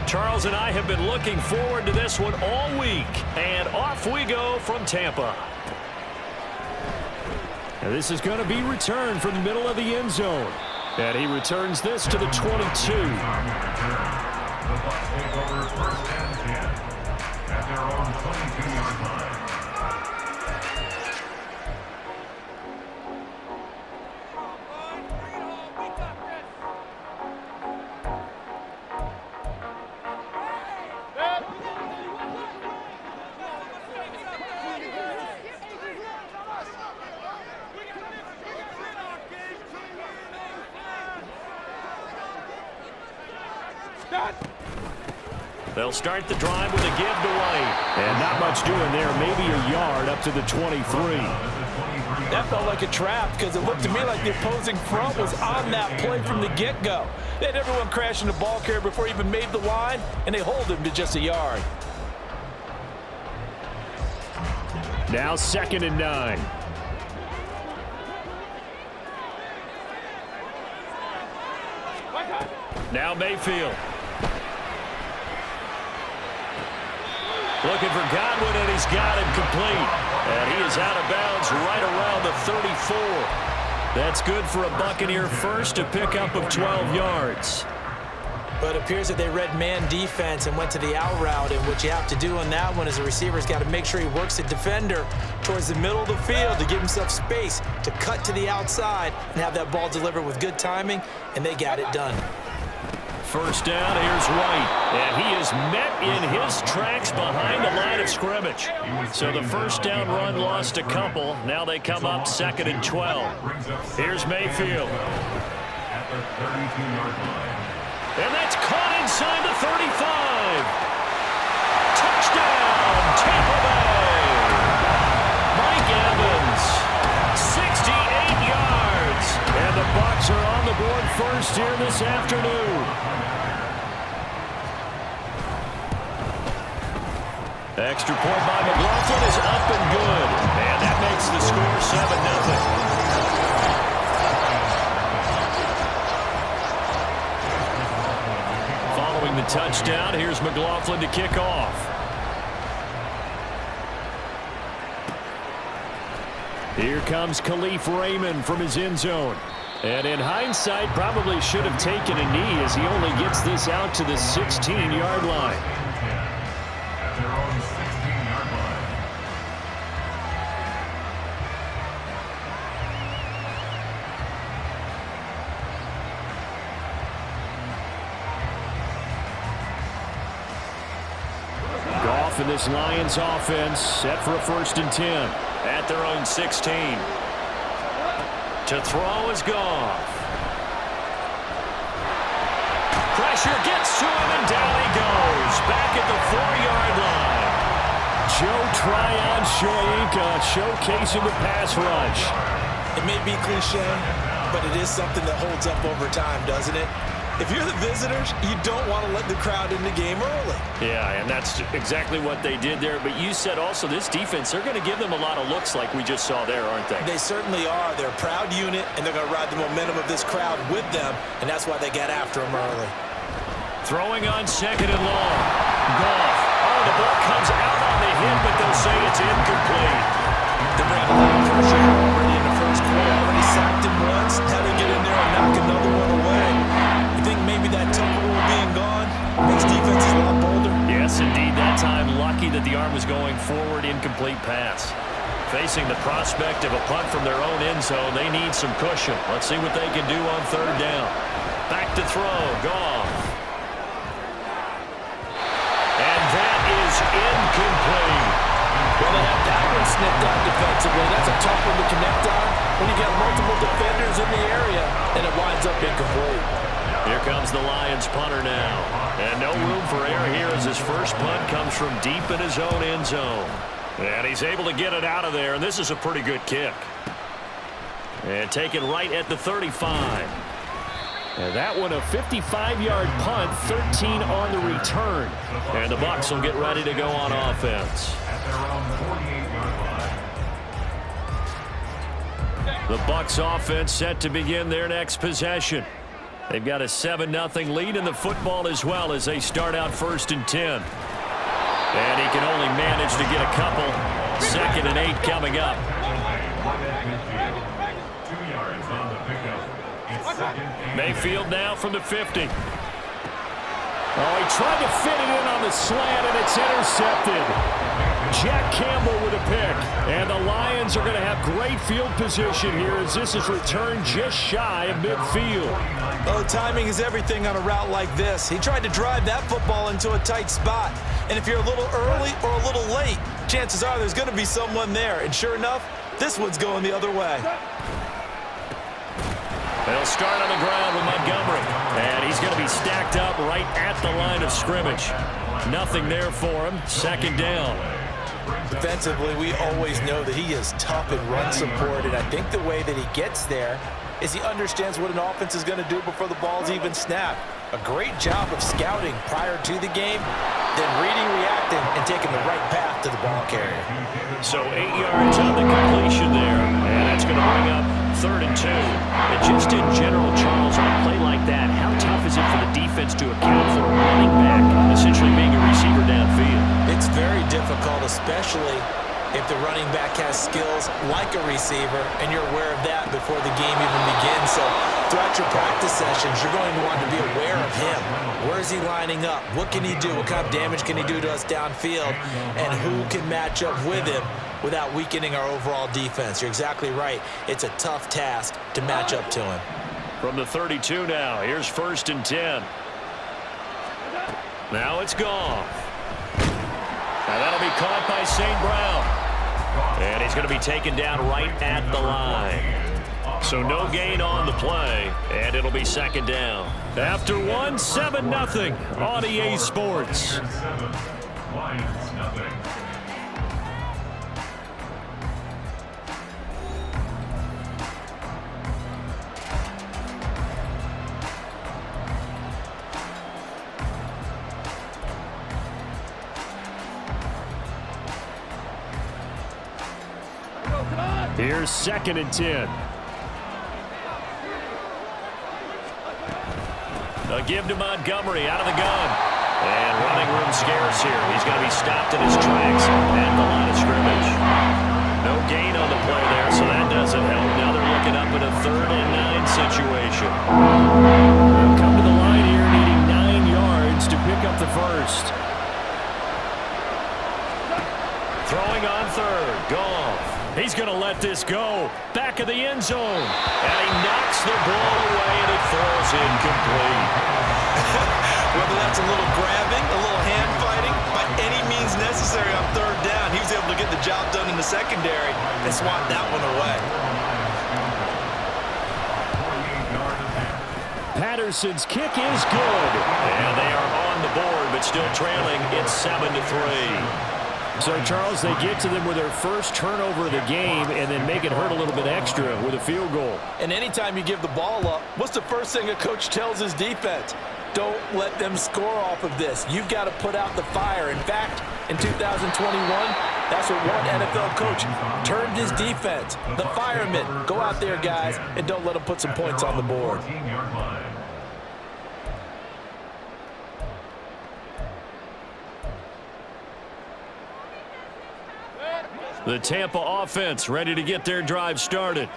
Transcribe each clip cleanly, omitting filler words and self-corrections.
Charles and I have been looking forward to this one all week. And off we go from Tampa. And this is going to be returned from the middle of the end zone. And he returns this to the 22. The Bucs take over first and 10 at their own 22-yard line. They'll start the drive with a give to White. And not much doing there. Maybe a yard up to the 23. That felt like a trap because it looked to me like the opposing front was on that play from the get-go. They had everyone crashing the ball carrier before he even made the line, and they hold him to just a yard. Now 2nd and 9. Now Mayfield. Looking for Godwin, and he's got him complete. And he is out of bounds right around the 34. That's good for a Buccaneer first, a pickup of 12 yards. But it appears that they read man defense and went to the out route. And what you have to do on that one is the receiver's got to make sure he works the defender towards the middle of the field to give himself space to cut to the outside and have that ball delivered with good timing, and they got it done. First down, here's White. And he is met in his tracks behind the line of scrimmage. So the first down run lost a couple. Now they come up 2nd and 12. Here's Mayfield. At the 32-yard line. And that's caught inside the 35. Touchdown, Tampa Bay. Mike Evans, 68 yards. And the Bucs are on the board first here this afternoon. Extra point by McLaughlin is up and good. And that makes the score 7-0. Following the touchdown, here's McLaughlin to kick off. Here comes Khalif Raymond from his end zone. And in hindsight, probably should have taken a knee as he only gets this out to the 16-yard line. At their own 16-yard line. Goff and this Lions offense set for a 1st and 10 at their own 16. To throw is Goff. Pressure gets to him, and down he goes. Back at the 4-yard line. Joe Tryon Shoyinka showcasing the pass rush. It may be cliche, but it is something that holds up over time, doesn't it? If you're the visitors, you don't want to let the crowd in the game early. Yeah, and that's exactly what they did there. But you said also this defense, they're going to give them a lot of looks like we just saw there, aren't they? They certainly are. They're a proud unit, and they're going to ride the momentum of this crowd with them, and that's why they got after them early. Throwing on 2nd and long. Goff. Oh, the ball comes out on the hit, but they'll say it's incomplete. They bring a lot of pressure already in the first quarter. Already sacked him once. Had to get in there and knock another one away. You think maybe that Tampa rule being gone makes defenses a lot bolder? Yes, indeed. That time, lucky that the arm was going forward. Incomplete pass. Facing the prospect of a punt from their own end zone, they need some cushion. Let's see what they can do on 3rd down. Back to throw. Goff. And that is incomplete. Well, they have that one snipped out defensively. That's a tough one to connect on when you got multiple defenders in the area, and it winds up incomplete. Here comes the Lions punter now. And no room for error here as his first punt comes from deep in his own end zone. And he's able to get it out of there, and this is a pretty good kick. And taken right at the 35. And that one a 55-yard punt, 13 on the return. And the Bucs will get ready to go on offense. At their own 48-yard line. The Bucs offense set to begin their next possession. They've got a 7-0 lead in the football as well as they start out 1st and 10. And he can only manage to get a couple. 2nd and 8 coming up. 2 yards on the pickup. It's 2nd and 8. Mayfield now from the 50. Oh, he tried to fit it in on the slant, and it's intercepted. Jack Campbell with a pick. And the Lions are going to have great field position here as this is returned just shy of midfield. Oh, timing is everything on a route like this. He tried to drive that football into a tight spot. And if you're a little early or a little late, chances are there's going to be someone there. And sure enough, this one's going the other way. They'll start on the ground with Montgomery. And he's going to be stacked up right at the line of scrimmage. Nothing there for him. 2nd down. Defensively, we always know that he is tough in run support, and I think the way that he gets there is he understands what an offense is going to do before the ball's even snapped. A great job of scouting prior to the game, then reading, reacting, and taking the right path to the ball carrier. So 8 yards on the completion there, and that's going to bring up 3rd and 2. And just in general, Charles, on a play like that, how tough is it for the defense to account for a running back essentially being a receiver downfield? It's very difficult, especially if the running back has skills like a receiver, and you're aware of that before the game even begins. So throughout your practice sessions, you're going to want to be aware of him. Where is he lining up? What can he do? What kind of damage can he do to us downfield? And who can match up with him without weakening our overall defense? You're exactly right. It's a tough task to match up to him. From the 32 now, here's 1st and 10. Now it's gone. Now that'll be caught by St. Brown. And he's going to be taken down right at the line. So no gain on the play, and it'll be 2nd down. After 7-0 on EA Sports. Lions, nothing. Here's 2nd and 10. A give to Montgomery out of the gun. And running room scarce here. He's going to be stopped in his tracks at the line of scrimmage. No gain on the play there, so that doesn't help. Now they're looking up in a 3rd and 9 situation. They'll come to the line here needing 9 yards to pick up the first. Throwing on 3rd. Goff. He's going to let this go. Back of the end zone. And he knocks the ball away, and it falls incomplete. Whether that's a little grabbing, a little hand fighting, by any means necessary on 3rd down, he was able to get the job done in the secondary and swat that one away. Patterson's kick is good. And they are on the board, but still trailing. It's 7-3. So, Charles, they get to them with their first turnover of the game and then make it hurt a little bit extra with a field goal. And anytime you give the ball up, what's the first thing a coach tells his defense? Don't let them score off of this. You've got to put out the fire. In fact, in 2021, that's what one NFL coach termed his defense. The firemen. Go out there, guys, and don't let them put some points on the board. The Tampa offense ready to get their drive started.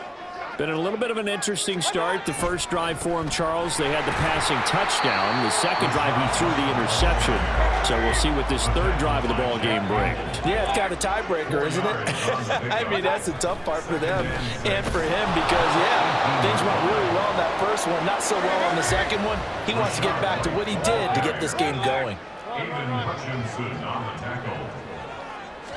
Been a little bit of an interesting start. The first drive for him, Charles, they had the passing touchdown. The second drive, he threw the interception. So we'll see what this 3rd drive of the ball game brings. Yeah, it's kind of a tiebreaker, isn't it? I mean, that's the tough part for them and for him because, yeah, things went really well in that first one, not so well on the second one. He wants to get back to what he did to get this game going. Hutchinson on the tackle.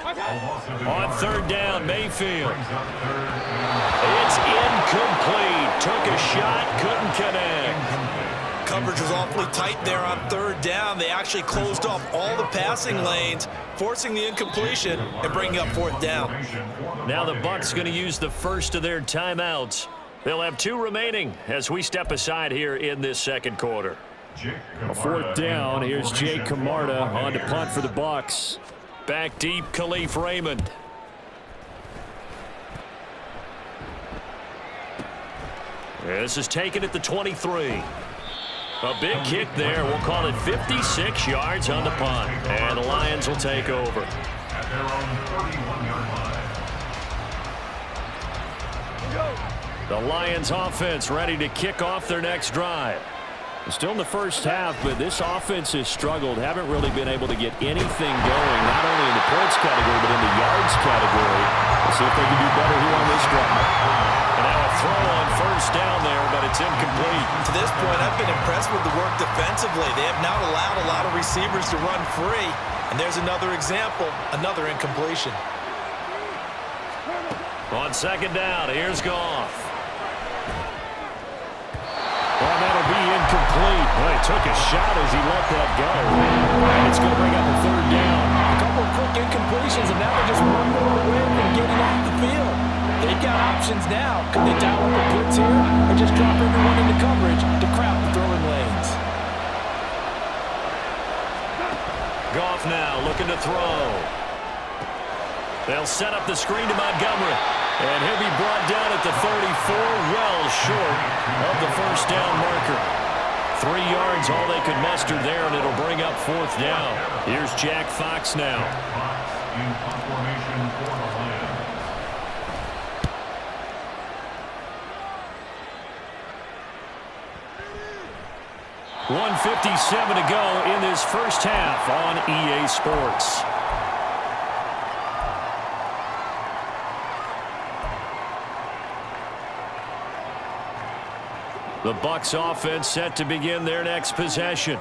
On 3rd down, Mayfield. It's incomplete. Took a shot, couldn't connect. Coverage was awfully tight there on 3rd down. They actually closed off all the passing lanes, forcing the incompletion and bringing up 4th down. Now the Bucs going to use the first of their timeouts. They'll have 2 remaining as we step aside here in this 2nd quarter. A 4th down. Here's Jake Camarda on to punt for the Bucs. Back deep, Khalif Raymond. This is taken at the 23. A big kick there. We'll call it 56 yards on the punt. And the Lions will take over. At their own 31-yard line. The Lions offense ready to kick off their next drive. Still in the first half, but this offense has struggled. Haven't really been able to get anything going, not only in the points category, but in the yards category. We'll see if they can do better here on this drive. And now a throw on first down there, but it's incomplete. To this point, I've been impressed with the work defensively. They have not allowed a lot of receivers to run free. And there's another example, another incompletion. On second down, here's Goff. Well, that'll be incomplete. Well, he took a shot as he let that go. And it's going to bring up a third down. A couple of quick incompletions, and now they're just one more away from getting off the field. They've got options now. Could they dial up a blitz here or just drop everyone into coverage to crowd the throwing lanes? Goff now looking to throw. They'll set up the screen to Montgomery. And he'll be brought down at the 34, well short of the first down marker. 3 yards, all they could muster there, and it'll bring up fourth down. Here's Jack Fox now. Fox in punt formation for the Lions. 1:57 to go in this first half on EA Sports. The Bucs offense set to begin their next possession.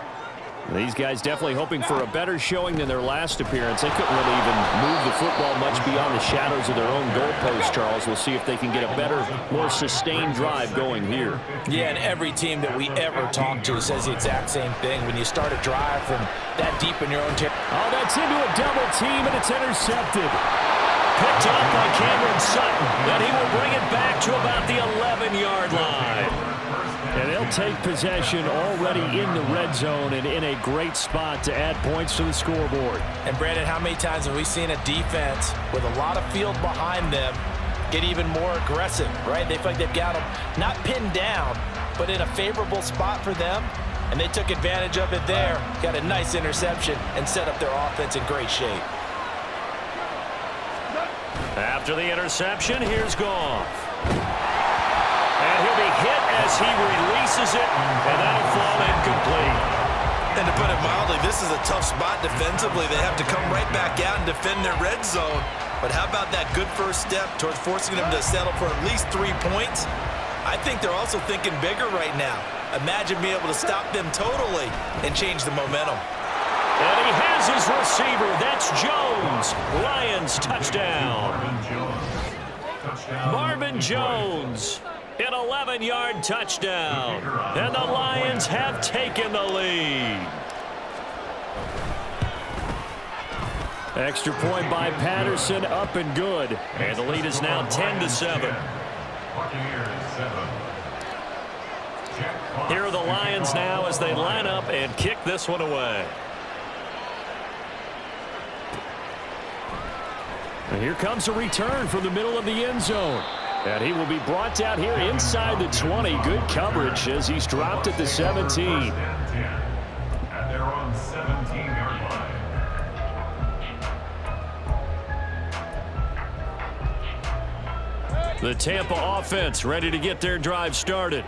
These guys definitely hoping for a better showing than their last appearance. They couldn't really even move the football much beyond the shadows of their own goalpost, Charles. We'll see if they can get a better, more sustained drive going here. Yeah, and every team that we ever talk to says the exact same thing. When you start a drive from that deep in your own territory. Oh, that's into a double team, and it's intercepted. Picked up by Cameron Sutton, and he will bring it back to about the 11-yard line. And they'll take possession already in the red zone and in a great spot to add points to the scoreboard. And, Brandon, how many times have we seen a defense with a lot of field behind them get even more aggressive, right? They feel like they've got them not pinned down, but in a favorable spot for them, and they took advantage of it there, got a nice interception, and set up their offense in great shape. After the interception, here's Goff. And he'll be hit as he releases it, and that'll fall incomplete. And to put it mildly, this is a tough spot defensively. They have to come right back out and defend their red zone. But how about that good first step towards forcing them to settle for at least 3 points? I think they're also thinking bigger right now. Imagine being able to stop them totally and change the momentum. And he has his receiver. That's Jones. Lions touchdown. Marvin Jones. An 11-yard touchdown. And the Lions have taken the lead. Extra point by Patterson, up and good. And the lead is now 10-7. Here are the Lions now as they line up and kick this one away. And here comes a return from the middle of the end zone. And he will be brought down here inside the 20. Good coverage as he's dropped at the 17. At their own 17-yard line. The Tampa offense ready to get their drive started.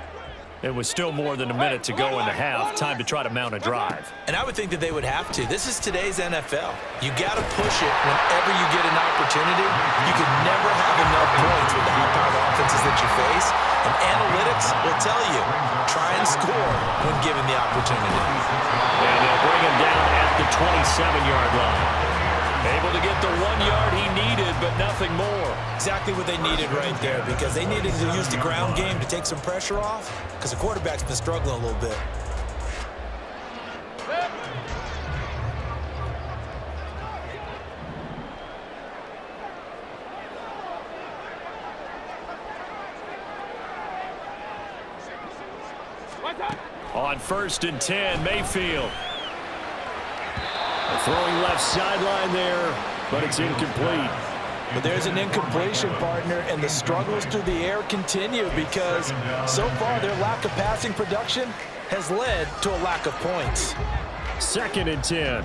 It was still more than a minute to go in the half. Time to try to mount a drive. And I would think that they would have to. This is today's NFL. You got to push it whenever you get an opportunity. You can never have enough points with the high-powered offenses that you face. And analytics will tell you, try and score when given the opportunity. And they'll bring him down at the 27-yard line. Able to get the 1 yard he needed, but nothing more. Exactly what they needed right there, because they needed to use the ground game to take some pressure off, because the quarterback's been struggling a little bit. On 1st and 10, Mayfield. Throwing left sideline there, but it's incomplete. But there's an incompletion, partner, and the struggles through the air continue because so far their lack of passing production has led to a lack of points. 2nd and 10.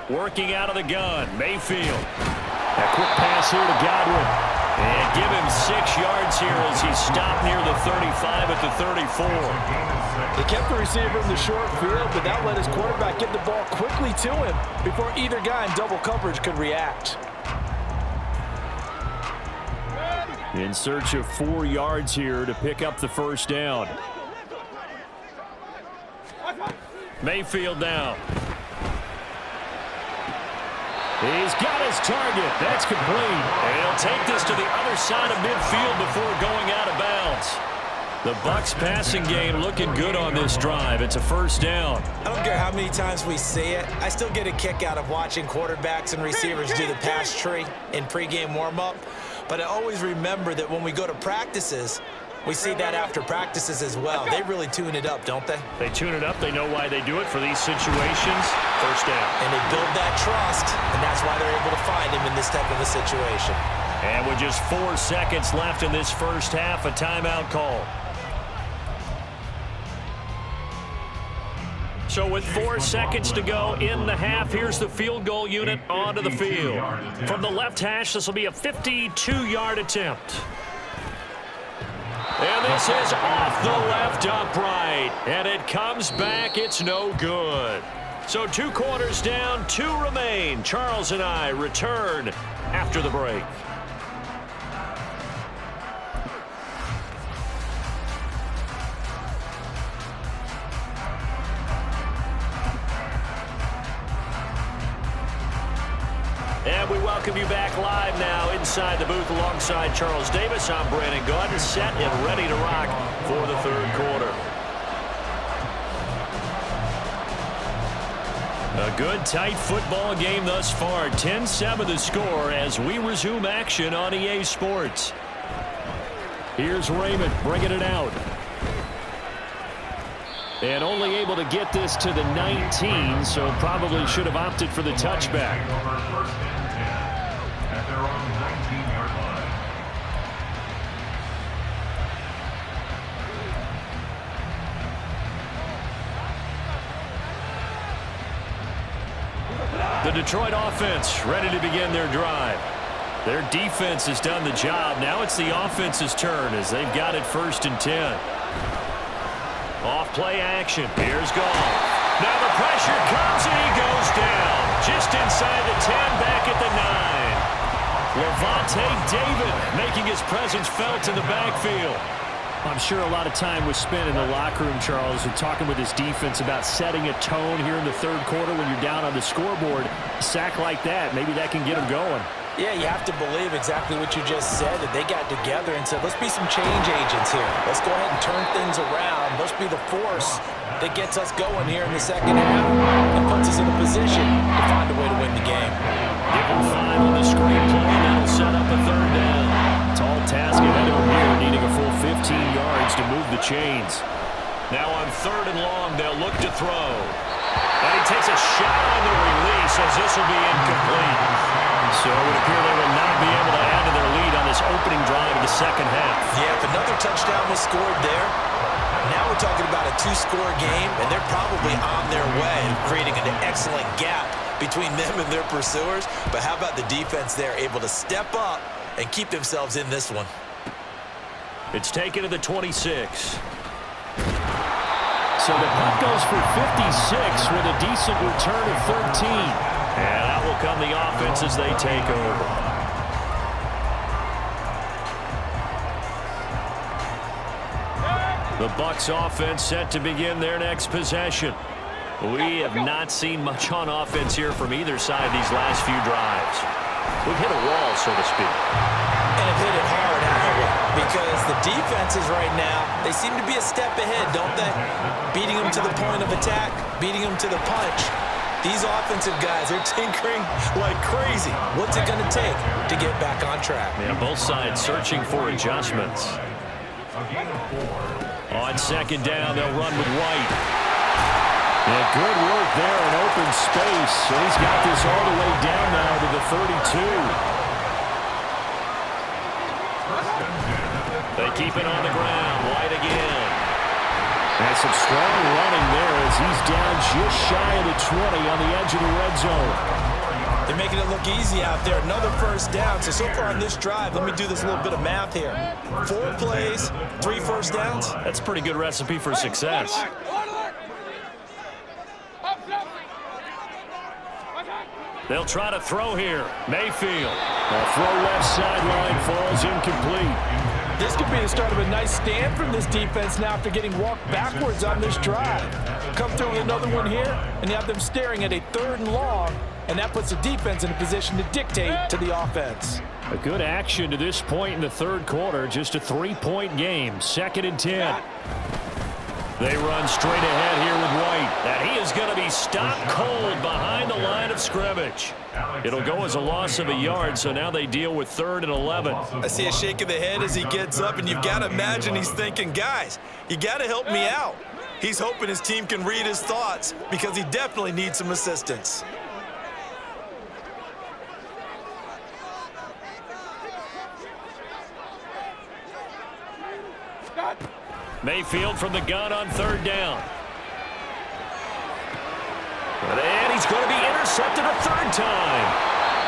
Working out of the gun, Mayfield. A quick pass here to Godwin. And give him 6 yards here as he's stopped near the 35 at the 34. They kept the receiver in the short field, but that let his quarterback get the ball quickly to him before either guy in double coverage could react. In search of 4 yards here to pick up the first down. Mayfield now. He's got his target. That's complete. And he'll take this to the other side of midfield before going out of bounds. The Bucs passing game looking good on this drive. It's a first down. I don't care how many times we see it. I still get a kick out of watching quarterbacks and receivers do the pass tree in pregame warm-up. But I always remember that when we go to practices, we see that after practices as well. They really tune it up, don't they? They tune it up. They know why they do it for these situations. First down. And they build that trust, and that's why they're able to find him in this type of a situation. And with just 4 seconds left in this first half, a timeout call. So with 4 seconds to go in the half, here's the field goal unit onto the field. From the left hash, this will be a 52-yard attempt. And this is off the left upright. And it comes back. It's no good. So 2 quarters down, 2 remain. Charles and I return after the break. And we welcome you back live now inside the booth alongside Charles Davis. I'm Brandon Gaudin, set and ready to rock for the 3rd quarter. A good, tight football game thus far. 10-7 the score as we resume action on EA Sports. Here's Raymond bringing it out. And only able to get this to the 19, so probably should have opted for the touchback. The Detroit offense ready to begin their drive. Their defense has done the job. Now it's the offense's turn as they've got it 1st and 10. Off play action. Here's Goff. Now the pressure comes and he goes down. Just inside the 10, back at the 9. Levante David making his presence felt in the backfield. I'm sure a lot of time was spent in the locker room, Charles, and talking with his defense about setting a tone here in the 3rd quarter when you're down on the scoreboard. A sack like that, maybe that can get him going. Yeah, you have to believe exactly what you just said, that they got together and said, let's be some change agents here. Let's go ahead and turn things around. Let's be the force that gets us going here in the 2nd half and puts us in a position to find a way to win the game. Give him 5 on the screenplay, and that'll set up a 3rd down. Tall task ahead of him here, needing a full 15 yards to move the chains. Now on 3rd and long, they'll look to throw. And he takes a shot on the release as this will be incomplete. So it would appear they will not be able to add to their lead on this opening drive of the 2nd half. Yeah, if another touchdown was scored there, now we're talking about a 2-score game, and they're probably on their way, creating an excellent gap between them and their pursuers. But how about the defense there, able to step up and keep themselves in this one? It's taken to the 26. So the punt goes for 56 with a decent return of 13. And out will come the offense as they take over. The Bucs offense set to begin their next possession. We have not seen much on offense here from either side these last few drives. We've hit a wall, so to speak. And have hit it hard, haven't we? Because the defenses right now, they seem to be a step ahead, don't they? Beating them to the point of attack, beating them to the punch. These offensive guys, they're tinkering like crazy. What's it going to take to get back on track? Yeah, both sides searching for adjustments. On 2nd down, they'll run with White. And good work there in open space. And he's got this all the way down now to the 32. They keep it on the ground. White again. And some strong running there as he's down just shy of the 20 on the edge of the red zone. They're making it look easy out there. Another first down. So far on this drive, let me do this little bit of math here. 4 plays, 3 first downs. That's a pretty good recipe for success. They'll try to throw here. Mayfield. The throw left sideline falls incomplete. This could be the start of a nice stand from this defense now after getting walked backwards on this drive. Come through with another one here, and you have them staring at a 3rd and long, and that puts the defense in a position to dictate to the offense. A good action to this point in the 3rd quarter. Just a 3-point game. 2nd and 10. They run straight ahead here with White. And he is going to be stopped cold behind the line of scrimmage. It'll go as a loss of a yard, so now they deal with 3rd and 11. I see a shake of the head as he gets up, and you've got to imagine he's thinking, guys, you got to help me out. He's hoping his team can read his thoughts because he definitely needs some assistance. Mayfield from the gun on 3rd down. And he's going to be intercepted a 3rd time.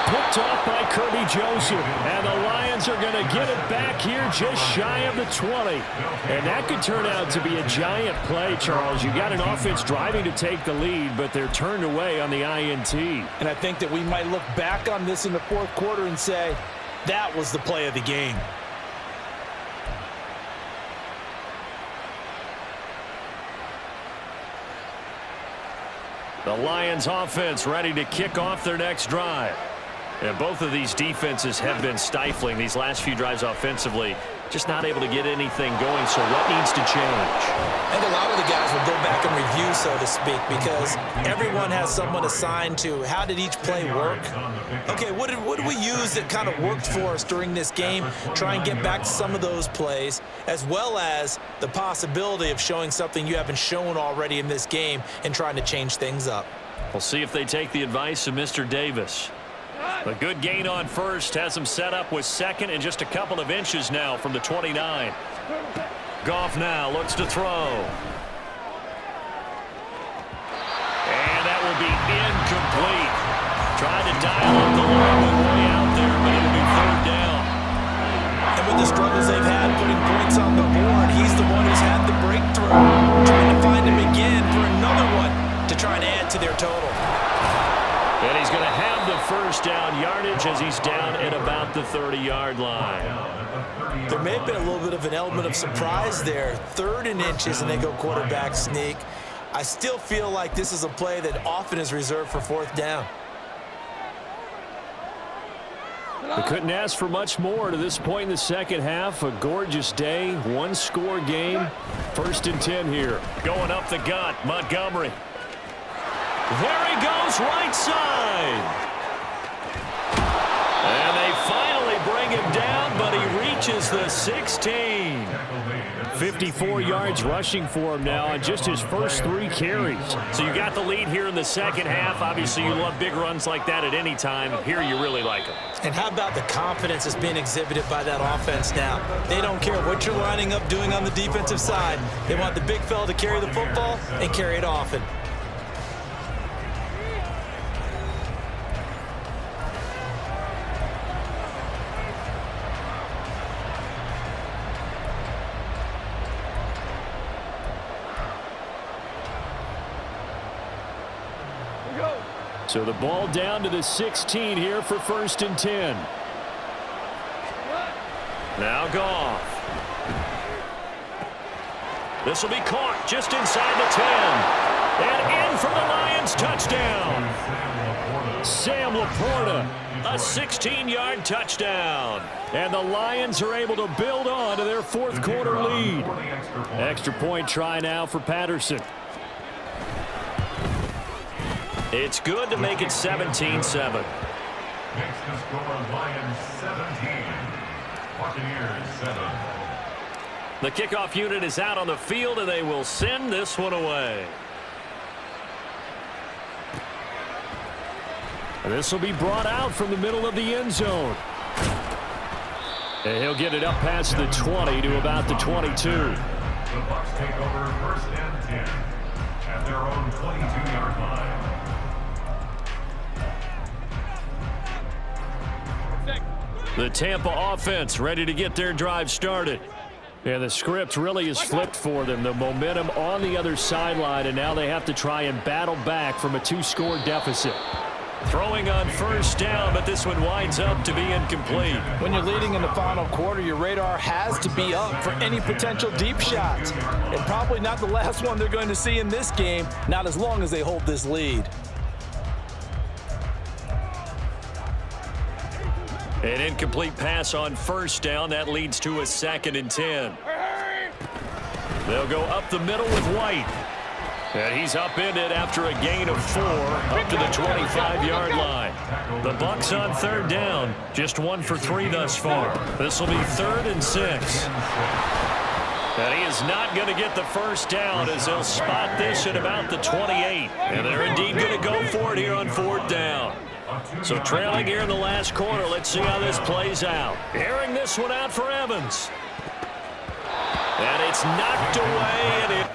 Picked off by Kirby Joseph. And the Lions are going to get it back here just shy of the 20. And that could turn out to be a giant play, Charles. You got an offense driving to take the lead, but they're turned away on the INT. And I think that we might look back on this in the 4th quarter and say, that was the play of the game. The Lions offense ready to kick off their next drive. And both of these defenses have been stifling these last few drives offensively. Just not able to get anything going, so what needs to change? I think a lot of the guys will go back and review, so to speak, because everyone has someone assigned to how did each play work. Okay, what did we use that kind of worked for us during this game? Try and get back to some of those plays, as well as the possibility of showing something you haven't shown already in this game and trying to change things up. We'll see if they take the advice of Mr. Davis. A good gain on 1st has him set up with 2nd and just a couple of inches now from the 29. Goff now looks to throw. And that will be incomplete. Tried to dial up the line way out there, but it'll be 3rd down. And with the struggles they've had putting points on the board, he's the one who's had the breakthrough. Trying to find him again for another one to try and add to their total. And he's going to have the 1st down yardage as he's down at about the 30-yard line. There may have been a little bit of an element of surprise there. 3rd and inches, and they go quarterback sneak. I still feel like this is a play that often is reserved for 4th down. They couldn't ask for much more to this point in the 2nd half. A gorgeous day, 1-score game. 1st and 10 here. Going up the gut, Montgomery. There he goes, right side. And they finally bring him down, but he reaches the 16. 54 yards rushing for him now on just his first 3 carries. So you got the lead here in the 2nd half. Obviously, you love big runs like that at any time. Here you really like them. And how about the confidence that's being exhibited by that offense now? They don't care what you're lining up doing on the defensive side. They want the big fella to carry the football and carry it often. So the ball down to the 16 here for 1st and 10. Now Goff. This will be caught just inside the 10. And in for the Lions touchdown. Sam Laporta, a 16-yard touchdown. And the Lions are able to build on to their 4th quarter lead. Extra point try now for Patterson. It's good to make it 17-7. Makes the score Lions 17. Buccaneers 7. The kickoff unit is out on the field, and they will send this one away. This will be brought out from the middle of the end zone. And he'll get it up past the 20 to about the 22. The Bucs take over 1st and 10 at their own 22-yard line. The Tampa offense ready to get their drive started. And the script really is flipped for them. The momentum on the other sideline, and now they have to try and battle back from a 2-score deficit. Throwing on 1st down, but this one winds up to be incomplete. When you're leading in the final quarter, your radar has to be up for any potential deep shots. And probably not the last one they're going to see in this game, not as long as they hold this lead. An incomplete pass on 1st down. That leads to a 2nd and 10. They'll go up the middle with White. And he's upended after a gain of 4 up to the 25-yard line. The Bucs on 3rd down, just 1 for 3 thus far. This will be 3rd and 6. And he is not going to get the 1st down as they'll spot this at about the 28. And they're indeed going to go for it here on 4th down. So trailing here in the last quarter, let's see how this plays out. Airing this one out for Evans. And it's knocked away, and it